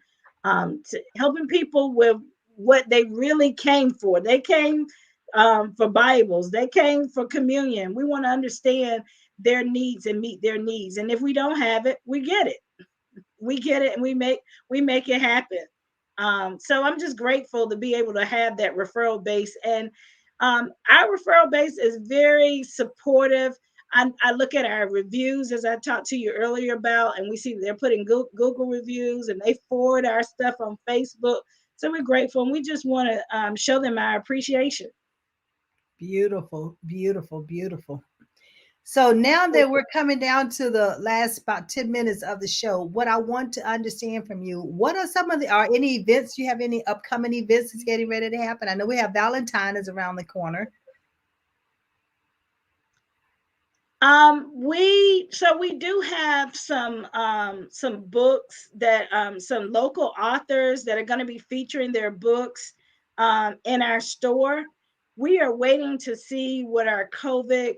people with what they really came for. They came for Bibles. They came for communion. We want to understand their needs and meet their needs. And if we don't have it, we get it. We get it, and we make it happen. So I'm just grateful to be able to have that referral base, and our referral base is very supportive. I look at our reviews as I talked to you earlier about, and we see they're putting Google reviews, and they forward our stuff on Facebook. So we're grateful, and we just want to show them our appreciation. Beautiful, beautiful, beautiful. So now that we're coming down to the last about 10 minutes of the show, what I want to understand from you, what are some of the, are any events, you have any upcoming events that's getting ready to happen? I know we have Valentine is around the corner. We do have some books that some local authors that are going to be featuring their books in our store. We are waiting to see what our COVID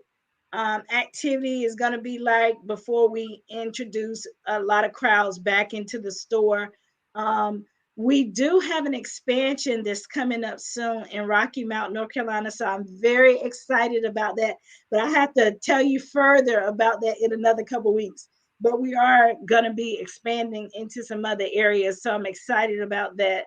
activity is going to be like before we introduce a lot of crowds back into the store. Um, we do have an expansion that's coming up soon in Rocky Mount, North Carolina. So I'm very excited about that, but I have to tell you further about that in another couple of weeks. But we are going to be expanding into some other areas, so I'm excited about that.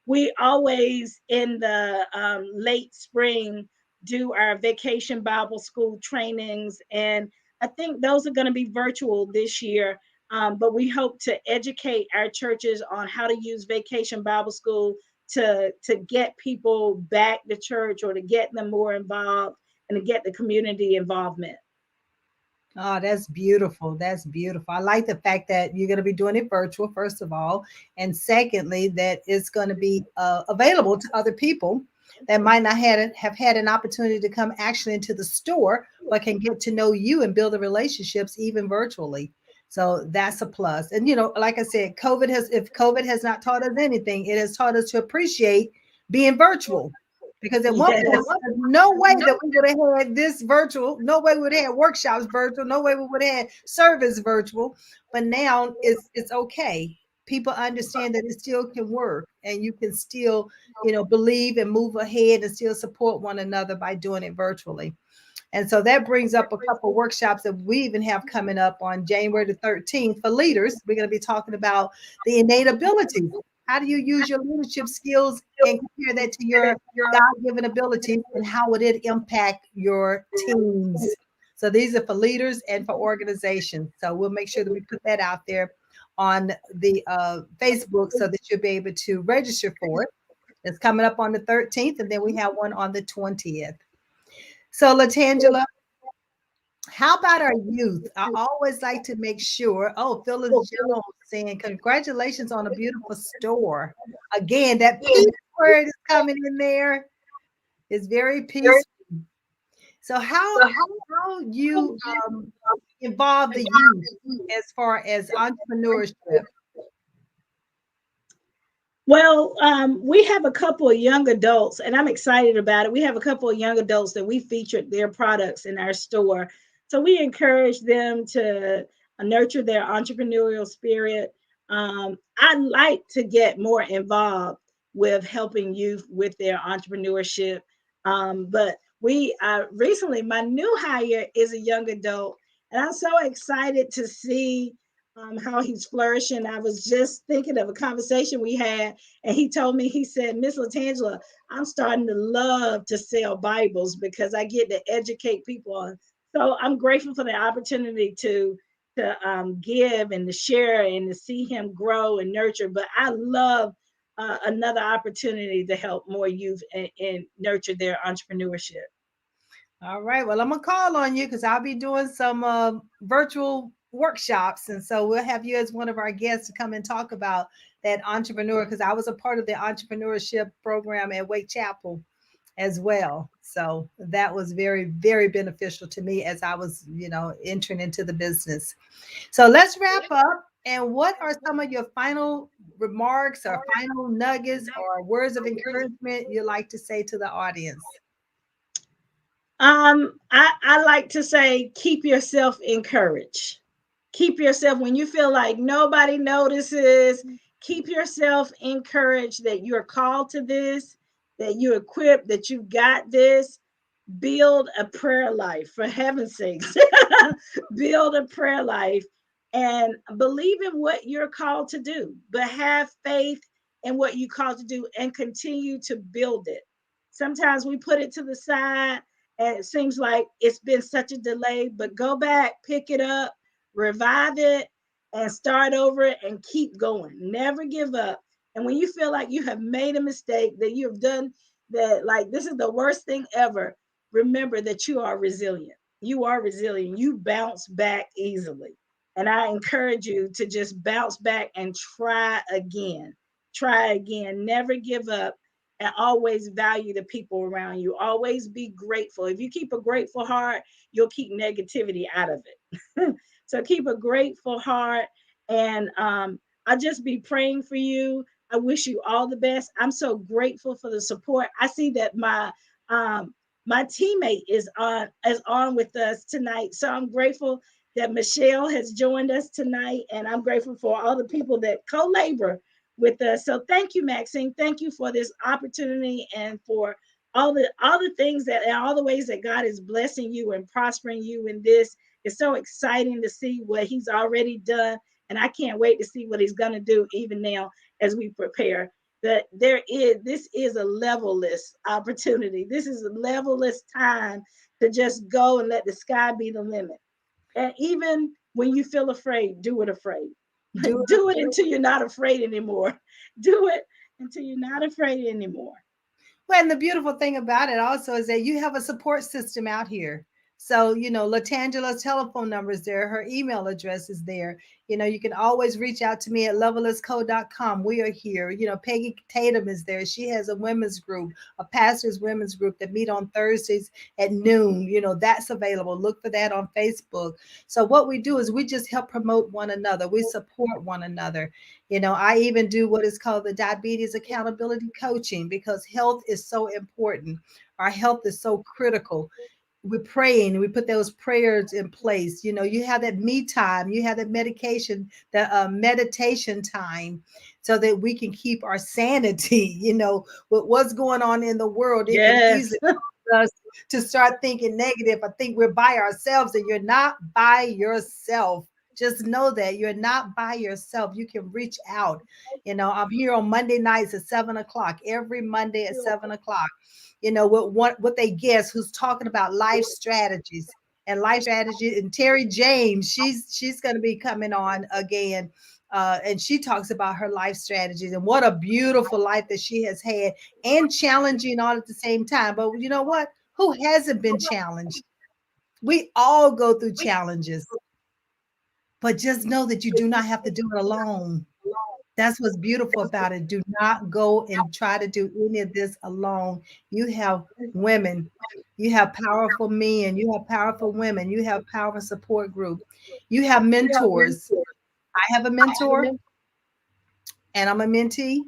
We always in the late spring do our vacation Bible school trainings, and I think those are going to be virtual this year. But we hope to educate our churches on how to use Vacation Bible School to get people back to church or to get them more involved and to get the community involvement. Oh, that's beautiful. That's beautiful. I like the fact that you're going to be doing it virtual, first of all. And secondly, that it's going to be available to other people that might not have had an opportunity to come actually into the store, but can get to know you and build the relationships even virtually. So that's a plus. And, like I said, if COVID has not taught us anything, it has taught us to appreciate being virtual. Because at one Yes. point, there's no way that we would have had this virtual, no way we would have had workshops virtual, no way we would have had service virtual. But now it's okay. People understand that it still can work and you can still, believe and move ahead and still support one another by doing it virtually. And so that brings up a couple workshops that we even have coming up on January the 13th for leaders. We're going to be talking about the innate abilities. How do you use your leadership skills and compare that to your God-given abilities, and how would it impact your teams? So these are for leaders and for organizations. So we'll make sure that we put that out there on the Facebook so that you'll be able to register for it. It's coming up on the 13th, and then we have one on the 20th. So, Latangela, how about our youth? I always like to make sure. Oh, Phyllis Jones saying, congratulations on a beautiful store. Again, that peace word is coming in there. It's very peaceful. So, how you involve the youth as far as entrepreneurship? Well, we have a couple of young adults, and I'm excited about it. We have a couple of young adults that we featured their products in our store. So we encourage them to nurture their entrepreneurial spirit. I like to get more involved with helping youth with their entrepreneurship. But we recently, my new hire is a young adult, and I'm so excited to see how he's flourishing. I was just thinking of a conversation we had, and he told me, he said, Miss Latangela, I'm starting to love to sell Bibles because I get to educate people on. So I'm grateful for the opportunity to give and to share and to see him grow and nurture. But I love another opportunity to help more youth and nurture their entrepreneurship. All right. Well, I'm gonna call on you because I'll be doing some virtual workshops, and so we'll have you as one of our guests to come and talk about that entrepreneur. Because I was a part of the entrepreneurship program at Wake Chapel as well, so that was very, very beneficial to me as I was, entering into the business. So let's wrap up. And what are some of your final remarks or final nuggets or words of encouragement you'd like to say to the audience? I like to say, keep yourself encouraged. Keep yourself, when you feel like nobody notices, keep yourself encouraged that you're called to this, that you're equipped, that you got this. Build a prayer life, for heaven's sakes. Build a prayer life and believe in what you're called to do, but have faith in what you called to do and continue to build it. Sometimes we put it to the side and it seems like it's been such a delay, but go back, pick it up, revive it, and start over and keep going. Never give up. And when you feel like you have made a mistake, that you've done that, like this is the worst thing ever, remember that you are resilient. You are resilient. You bounce back easily. And I encourage you to just bounce back and try again. Try again. Never give up, and always value the people around you. Always be grateful. If you keep a grateful heart, you'll keep negativity out of it. So keep a grateful heart, and I'll just be praying for you. I wish you all the best. I'm so grateful for the support. I see that my teammate is on with us tonight. So I'm grateful that Michelle has joined us tonight, and I'm grateful for all the people that co-labor with us. So thank you, Maxine. Thank you for this opportunity and for all the things that and all the ways that God is blessing you and prospering you in this. It's so exciting to see what He's already done, and I can't wait to see what He's going to do even now as we prepare. That this is a levelless opportunity. This is a levelless time to just go and let the sky be the limit. And even when you feel afraid, do it afraid. Do Do it until you're not afraid anymore. Do it until you're not afraid anymore. Well, and the beautiful thing about it also is that you have a support system out here. So, Latangela's telephone number is there. Her email address is there. You can always reach out to me at levelisco.com. We are here. Peggy Tatum is there. She has a women's group, a pastor's women's group that meet on Thursdays at noon. That's available. Look for that on Facebook. So what we do is we just help promote one another. We support one another. I even do what is called the diabetes accountability coaching because health is so important. Our health is so critical. We're praying, we put those prayers in place. You have that me time, you have that meditation time so that we can keep our sanity. With what's going on in the world, it can Yes. easily cause us to start thinking negative. I think we're by ourselves, and you're not by yourself. Just know that you're not by yourself. You can reach out. I'm here on Monday nights at 7 o'clock, every Monday at 7 o'clock. With a guest who's talking about life strategies and life strategy. And Terry James, she's going to be coming on again. And she talks about her life strategies and what a beautiful life that she has had, and challenging all at the same time. But you know what? Who hasn't been challenged? We all go through challenges, but just know that you do not have to do it alone. That's what's beautiful about it. Do not go and try to do any of this alone. You have women, you have powerful men, you have powerful women, you have powerful support group, you have mentors. I have a mentor, and I'm a mentee,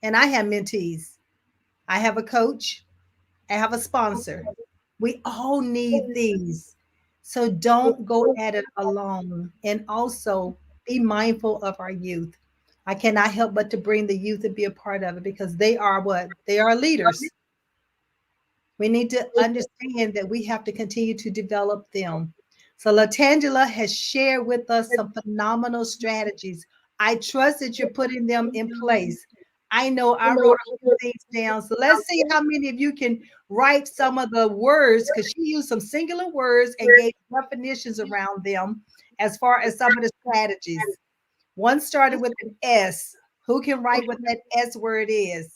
and I have mentees. I have a coach, I have a sponsor. We all need these. So don't go at it alone. And also be mindful of our youth. I cannot help but to bring the youth and be a part of it, because they are what? They are leaders. We need to understand that we have to continue to develop them. So Latangela has shared with us some phenomenal strategies. I trust that you're putting them in place. I know I wrote a few things down. So let's see how many of you can write some of the words, because she used some singular words and gave definitions around them as far as some of the strategies. One started with an S. Who can write what that S word is?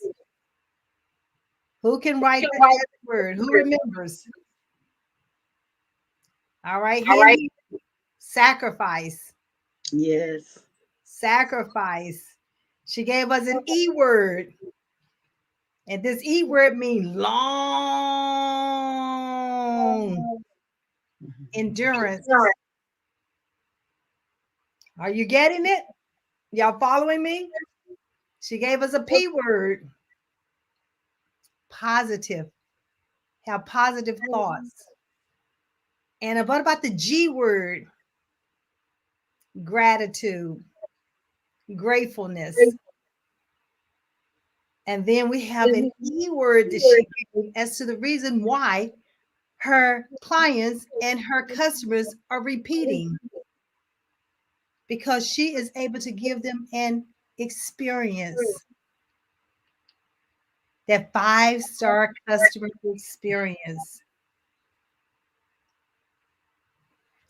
Who can write the S word? Who remembers? All right, here. Sacrifice. Yes. Sacrifice. She gave us an E word. And this E word means long endurance. Are you getting it? Y'all following me? She gave us a P word. Positive. Have positive thoughts. And what about the G word? Gratitude, gratefulness. And then we have an E word that she gave as to the reason why her clients and her customers are repeating, because she is able to give them an experience, that 5-star customer experience.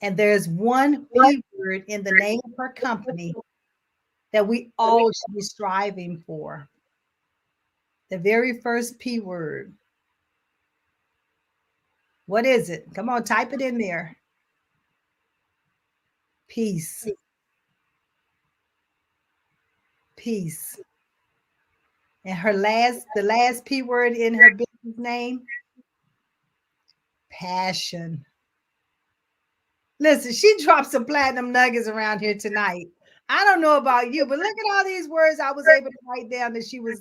And there's one P word in the name of her company that we all should be striving for. The very first P word. What is it? Come on, type it in there. Peace. Peace. And the last P word in her business name, passion. Listen, she dropped some platinum nuggets around here tonight. I don't know about you, but look at all these words I was able to write down that she was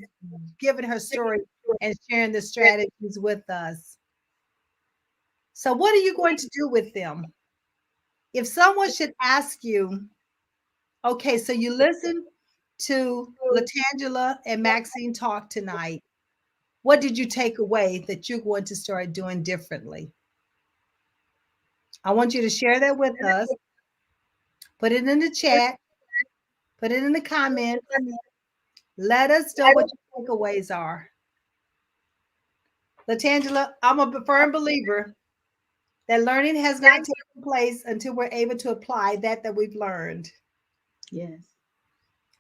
giving her story and sharing the strategies with us. So, what are you going to do with them? If someone should ask you, okay, so you listen to Latangela and Maxine talk tonight, what did you take away that you're going to start doing differently? I want you to share that with us. Put it in the chat, put it in the comments. Let us know what your takeaways are. Latangela, I'm a firm believer that learning has not taken place until we're able to apply that we've learned. Yes.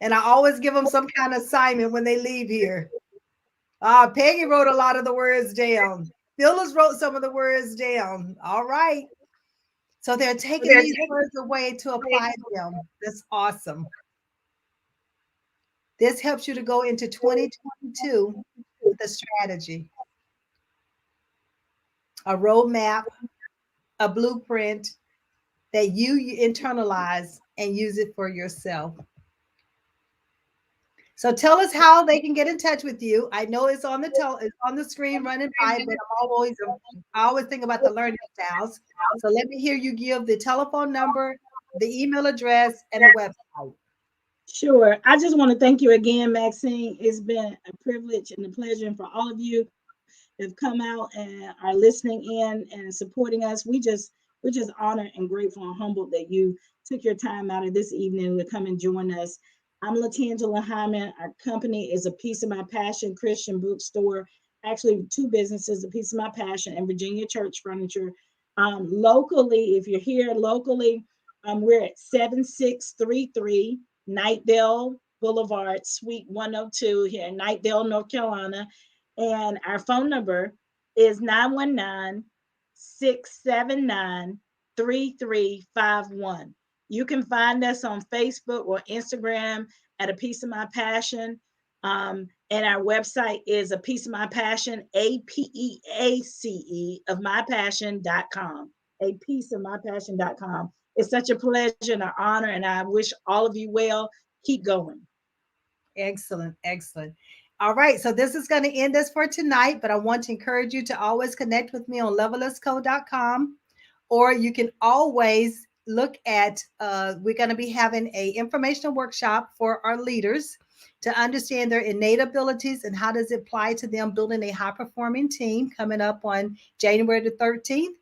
And I always give them some kind of assignment when they leave here. Peggy wrote a lot of the words down. Phyllis wrote some of the words down. All right. So they're taking these words away to apply them. That's awesome. This helps you to go into 2022 with a strategy, a roadmap, a blueprint that you internalize and use it for yourself. So tell us how they can get in touch with you. I know it's on the screen running by, but I always think about the learning styles. So let me hear you give the telephone number, the email address, and the website. Sure. I just want to thank you again, Maxine. It's been a privilege and a pleasure, and for all of you have come out and are listening in and supporting us. We're just honored and grateful and humbled that you took your time out of this evening to come and join us. I'm Latangela Hyman. Our company is A Piece of My Passion Christian Bookstore. Actually, two businesses, A Piece of My Passion and Virginia Church Furniture. Locally, if you're here locally, we're at 7633 Nightdale Boulevard, Suite 102 here in Nightdale, North Carolina. And our phone number is 919 679 3351. You can find us on Facebook or Instagram at A Piece of My Passion. And our website is A Piece of My Passion, APEACE of mypassion.com. A Piece of My Passion.com. It's such a pleasure and an honor, and I wish all of you well. Keep going. Excellent, excellent. All right, so this is going to end us for tonight, but I want to encourage you to always connect with me on levelusco.com, or you can always look at, we're going to be having a informational workshop for our leaders to understand their innate abilities and how does it apply to them building a high performing team, coming up on January the 13th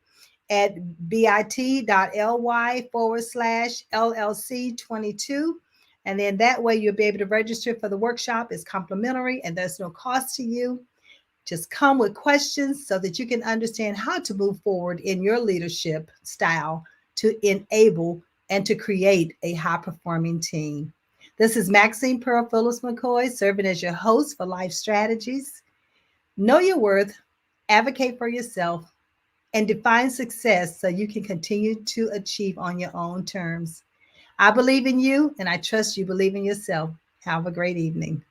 at bit.ly/LLC22. And then that way you'll be able to register for the workshop. It's complimentary and there's no cost to you. Just come with questions so that you can understand how to move forward in your leadership style to enable and to create a high performing team. This is Maxine Pearl Phillips McKoy, serving as your host for Life Strategies. Know your worth, advocate for yourself, and define success so you can continue to achieve on your own terms. I believe in you, and I trust you believe in yourself. Have a great evening.